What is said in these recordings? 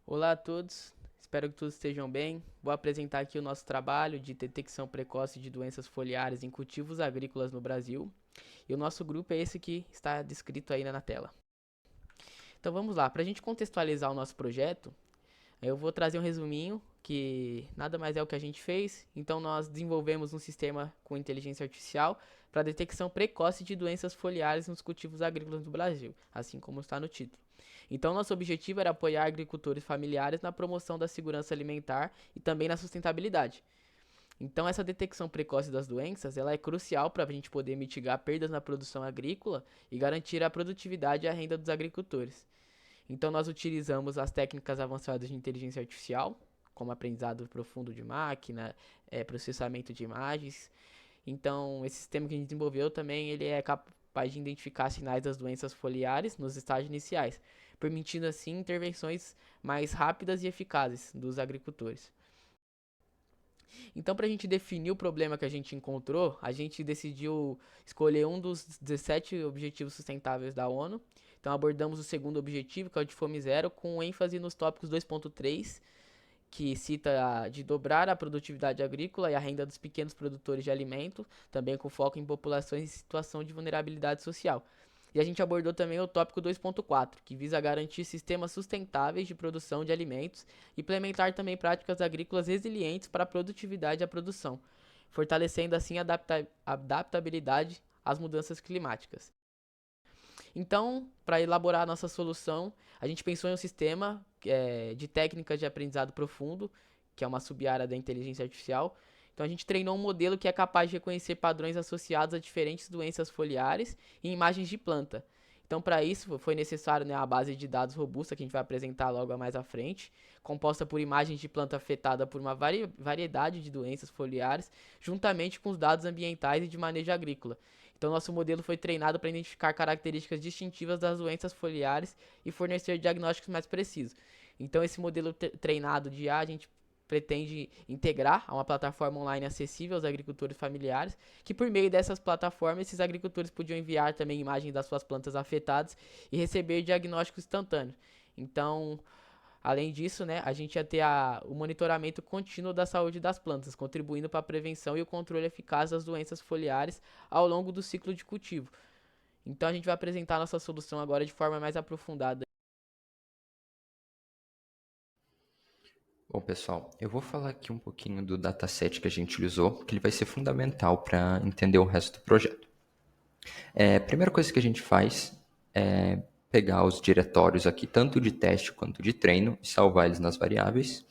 Olá a todos, espero que todos estejam bem. Vou apresentar aqui o nosso trabalho de detecção precoce de doenças foliares em cultivos agrícolas no Brasil. E o nosso grupo é esse que está descrito aí na tela. Então vamos lá, para a gente contextualizar o nosso projeto, eu vou trazer um resuminho que nada mais é o que a gente fez. Então nós desenvolvemos um sistema com inteligência artificial para detecção precoce de doenças foliares nos cultivos agrícolas do Brasil, assim como está no título. Então nosso objetivo era apoiar agricultores familiares na promoção da segurança alimentar e também na sustentabilidade. Então essa detecção precoce das doenças, ela é crucial para a gente poder mitigar perdas na produção agrícola e garantir a produtividade e a renda dos agricultores. Então nós utilizamos as técnicas avançadas de inteligência artificial, como aprendizado profundo de máquina, processamento de imagens. Então esse sistema que a gente desenvolveu também ele é capaz de identificar sinais das doenças foliares nos estágios iniciais, permitindo assim intervenções mais rápidas e eficazes dos agricultores. Então, para a gente definir o problema que a gente encontrou, a gente decidiu escolher um dos 17 Objetivos Sustentáveis da ONU. Então, abordamos o segundo objetivo, que é o de fome zero, com ênfase nos tópicos 2.3, que cita de dobrar a produtividade agrícola e a renda dos pequenos produtores de alimento, também com foco em populações em situação de vulnerabilidade social. E a gente abordou também o tópico 2.4, que visa garantir sistemas sustentáveis de produção de alimentos e implementar também práticas agrícolas resilientes para a produtividade e a produção, fortalecendo assim a adaptabilidade às mudanças climáticas. Então, para elaborar a nossa solução, a gente pensou em um sistema de técnicas de aprendizado profundo, que é uma sub-área da inteligência artificial. Então, a gente treinou um modelo que é capaz de reconhecer padrões associados a diferentes doenças foliares e imagens de planta. Então, para isso, foi necessário, né, a base de dados robusta, que a gente vai apresentar logo mais à frente, composta por imagens de planta afetada por uma variedade de doenças foliares, juntamente com os dados ambientais e de manejo agrícola. Então, nosso modelo foi treinado para identificar características distintivas das doenças foliares e fornecer diagnósticos mais precisos. Então, esse modelo treinado de IA, a gente pretende integrar a uma plataforma online acessível aos agricultores familiares, que por meio dessas plataformas, esses agricultores podiam enviar também imagens das suas plantas afetadas e receber diagnósticos instantâneos. Então, além disso, né, a gente ia ter o monitoramento contínuo da saúde das plantas, contribuindo para a prevenção e o controle eficaz das doenças foliares ao longo do ciclo de cultivo. Então a gente vai apresentar a nossa solução agora de forma mais aprofundada. Bom, pessoal, eu vou falar aqui um pouquinho do dataset que a gente utilizou, que ele vai ser fundamental para entender o resto do projeto. A primeira coisa que a gente faz é pegar os diretórios aqui, tanto de teste quanto de treino, e salvar eles nas variáveis.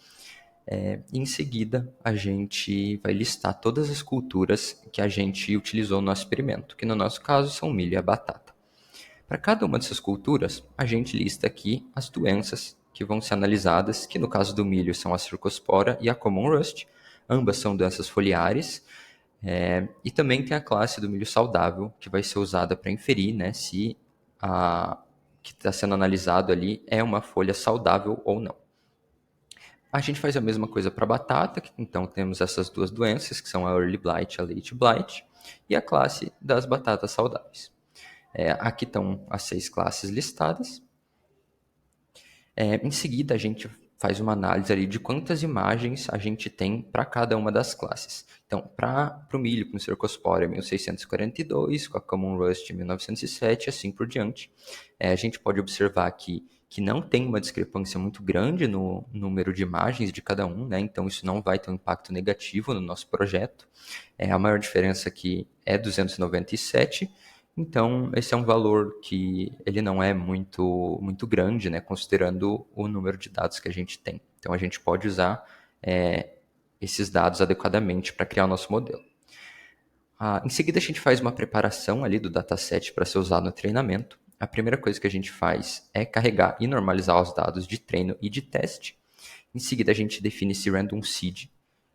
E em seguida, a gente vai listar todas as culturas que a gente utilizou no nosso experimento, que no nosso caso são o milho e a batata. Para cada uma dessas culturas, a gente lista aqui as doenças que vão ser analisadas, que no caso do milho são a Cercospora e a Common Rust. Ambas são doenças foliares. E também tem a classe do milho saudável, que vai ser usada para inferir, né, se a que está sendo analisado ali é uma folha saudável ou não. A gente faz a mesma coisa para a batata, então temos essas duas doenças, que são a Early Blight e a Late Blight, e a classe das batatas saudáveis. Aqui estão as 6 classes listadas. Em seguida, a gente faz uma análise ali de quantas imagens a gente tem para cada uma das classes. Então, para o milho, com o Cercospora, 1642, com a Common Rust, 1907, e assim por diante. A gente pode observar aqui que não tem uma discrepância muito grande no número de imagens de cada um, né? Então isso não vai ter um impacto negativo no nosso projeto. A maior diferença aqui é 297, então, esse é um valor que ele não é muito grande, né, considerando o número de dados que a gente tem. Então, a gente pode usar esses dados adequadamente para criar o nosso modelo. Em seguida, a gente faz uma preparação ali do dataset para ser usado no treinamento. A primeira coisa que a gente faz é carregar e normalizar os dados de treino e de teste. Em seguida, a gente define esse random seed,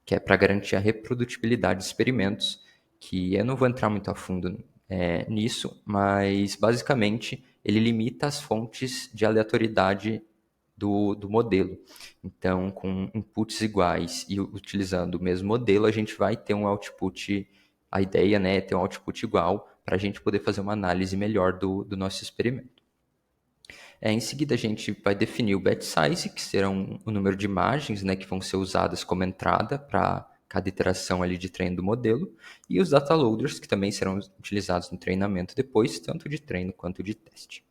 que é para garantir a reprodutibilidade dos experimentos, que eu não vou entrar muito a fundo nisso, mas basicamente ele limita as fontes de aleatoriedade do modelo. Então, com inputs iguais e utilizando o mesmo modelo, a gente vai ter um output, a ideia, né, é ter um output igual para a gente poder fazer uma análise melhor do nosso experimento. Em seguida, a gente vai definir o batch size, que serão o número de imagens, né, que vão ser usadas como entrada para cada iteração ali de treino do modelo, e os data loaders, que também serão utilizados no treinamento depois, tanto de treino quanto de teste.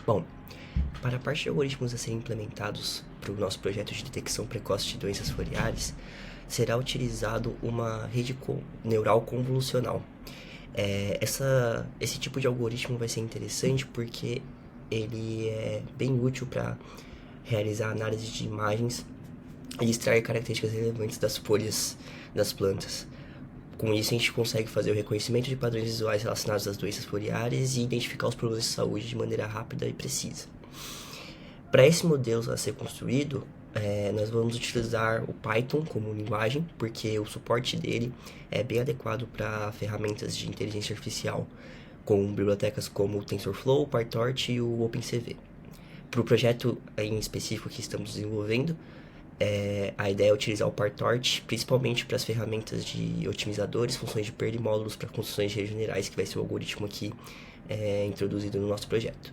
Bom, para a parte de algoritmos a serem implementados para o nosso projeto de detecção precoce de doenças foliares, será utilizado uma rede neural convolucional. Esse tipo de algoritmo vai ser interessante porque ele é bem útil para realizar análise de imagens e extrair características relevantes das folhas das plantas. Com isso, a gente consegue fazer o reconhecimento de padrões visuais relacionados às doenças foliares e identificar os problemas de saúde de maneira rápida e precisa. Para esse modelo a ser construído, nós vamos utilizar o Python como linguagem, porque o suporte dele é bem adequado para ferramentas de inteligência artificial, com bibliotecas como o TensorFlow, o PyTorch e o OpenCV. Para o projeto em específico que estamos desenvolvendo, a ideia é utilizar o PyTorch principalmente para as ferramentas de otimizadores, funções de perda e módulos para construções de redes neurais, que vai ser o algoritmo aqui introduzido no nosso projeto.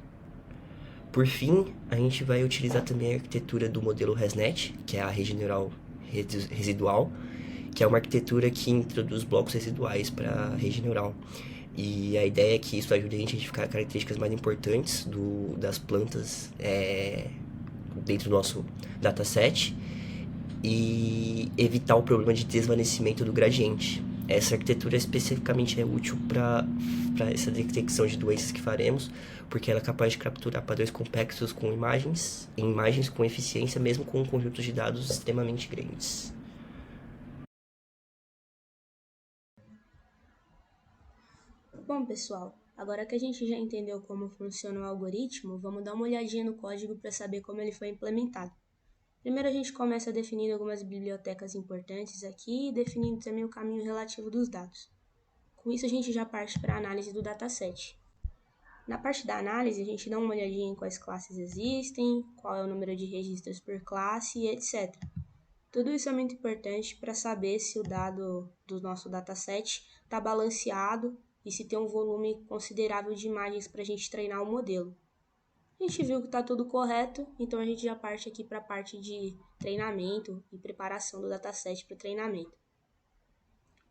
Por fim, a gente vai utilizar também a arquitetura do modelo ResNet, que é a rede neural residual, que é uma arquitetura que introduz blocos residuais para a rede neural. E a ideia é que isso ajude a gente a identificar características mais importantes das plantas dentro do nosso dataset e evitar o problema de desvanecimento do gradiente. Essa arquitetura especificamente é útil para essa detecção de doenças que faremos, porque ela é capaz de capturar padrões complexos com imagens com eficiência, mesmo com conjuntos de dados extremamente grandes. Bom, pessoal, agora que a gente já entendeu como funciona o algoritmo, vamos dar uma olhadinha no código para saber como ele foi implementado. Primeiro a gente começa definindo algumas bibliotecas importantes aqui e definindo também o caminho relativo dos dados. Com isso a gente já parte para a análise do dataset. Na parte da análise a gente dá uma olhadinha em quais classes existem, qual é o número de registros por classe e etc. Tudo isso é muito importante para saber se o dado do nosso dataset está balanceado e se tem um volume considerável de imagens para a gente treinar o modelo. A gente viu que está tudo correto, então a gente já parte aqui para a parte de treinamento e preparação do dataset para o treinamento.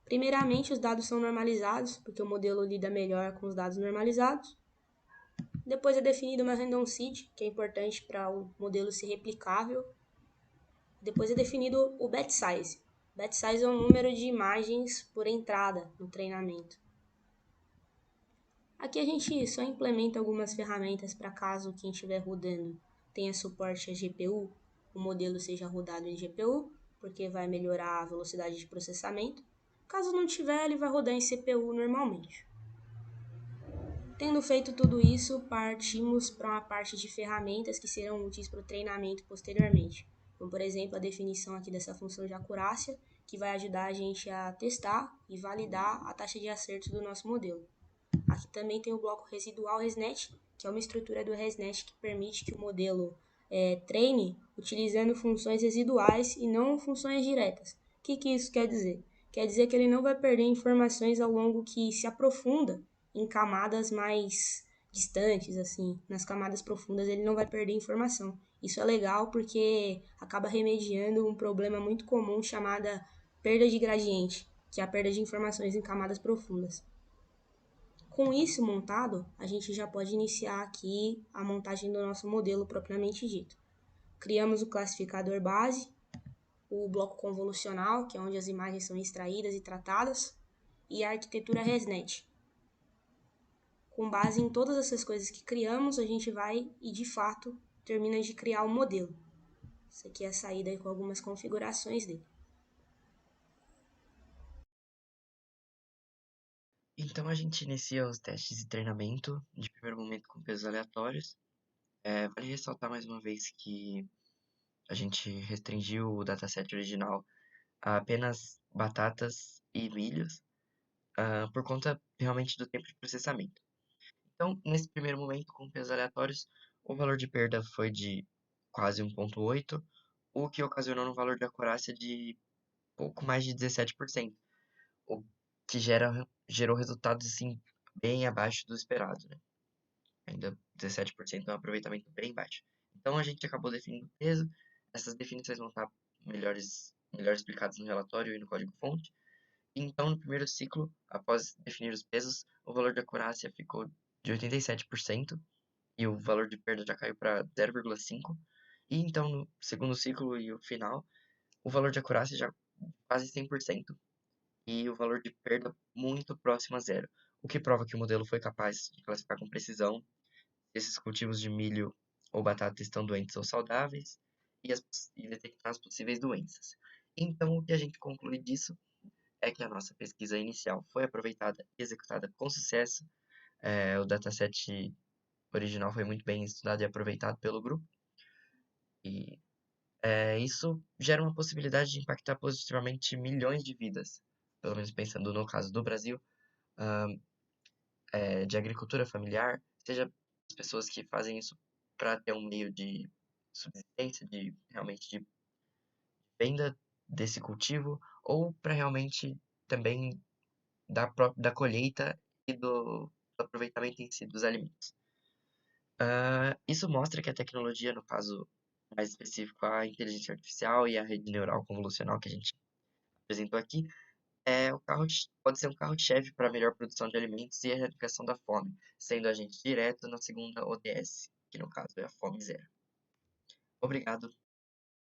Primeiramente, os dados são normalizados, porque o modelo lida melhor com os dados normalizados. Depois é definida uma random seed, que é importante para o modelo ser replicável. Depois é definido o batch size. Batch size é o número de imagens por entrada no treinamento. Aqui a gente só implementa algumas ferramentas para caso quem estiver rodando tenha suporte a GPU, o modelo seja rodado em GPU, porque vai melhorar a velocidade de processamento. Caso não tiver, ele vai rodar em CPU normalmente. Tendo feito tudo isso, partimos para uma parte de ferramentas que serão úteis para o treinamento posteriormente. Como, por exemplo, a definição aqui dessa função de acurácia, que vai ajudar a gente a testar e validar a taxa de acerto do nosso modelo. Aqui também tem o bloco residual ResNet, que é uma estrutura do ResNet que permite que o modelo treine utilizando funções residuais e não funções diretas. O que isso quer dizer? Quer dizer que ele não vai perder informações ao longo que se aprofunda em camadas mais distantes, assim, nas camadas profundas ele não vai perder informação. Isso é legal porque acaba remediando um problema muito comum chamada perda de gradiente, que é a perda de informações em camadas profundas. Com isso montado, a gente já pode iniciar aqui a montagem do nosso modelo propriamente dito. Criamos o classificador base, o bloco convolucional, que é onde as imagens são extraídas e tratadas, e a arquitetura ResNet. Com base em todas essas coisas que criamos, a gente vai e, de fato, termina de criar o modelo. Isso aqui é a saída aí com algumas configurações dele. Então a gente inicia os testes de treinamento de primeiro momento com pesos aleatórios. Vale ressaltar mais uma vez que a gente restringiu o dataset original a apenas batatas e milhos, por conta realmente do tempo de processamento. Então, nesse primeiro momento, com pesos aleatórios, o valor de perda foi de quase 1,8, o que ocasionou um valor de acurácia de pouco mais de 17%, o que gerou resultados assim bem abaixo do esperado, né? Ainda 17% é um aproveitamento bem baixo. Então a gente acabou definindo o peso. Essas definições vão estar melhor explicadas no relatório e no código-fonte. Então, no primeiro ciclo, após definir os pesos, o valor de acurácia ficou de 87% e o valor de perda já caiu para 0,5%. E então, no segundo ciclo e o final, o valor de acurácia já quase 100% e o valor de perda muito próximo a zero, o que prova que o modelo foi capaz de classificar com precisão esses cultivos de milho ou batata estão doentes ou saudáveis e detectar as possíveis doenças. Então, o que a gente conclui disso é que a nossa pesquisa inicial foi aproveitada e executada com sucesso. O dataset original foi muito bem estudado e aproveitado pelo grupo. E isso gera uma possibilidade de impactar positivamente milhões de vidas, pelo menos pensando no caso do Brasil, de agricultura familiar, seja as pessoas que fazem isso para ter um meio de subsistência, de realmente de venda desse cultivo, ou para realmente também da colheita e do aproveitamento em si dos alimentos. Isso mostra que a tecnologia, no caso mais específico, a inteligência artificial e a rede neural convolucional que a gente apresentou aqui, pode ser um carro-chefe para a melhor produção de alimentos e a erradicação da fome, sendo agente direto na segunda ODS, que no caso é a Fome Zero. Obrigado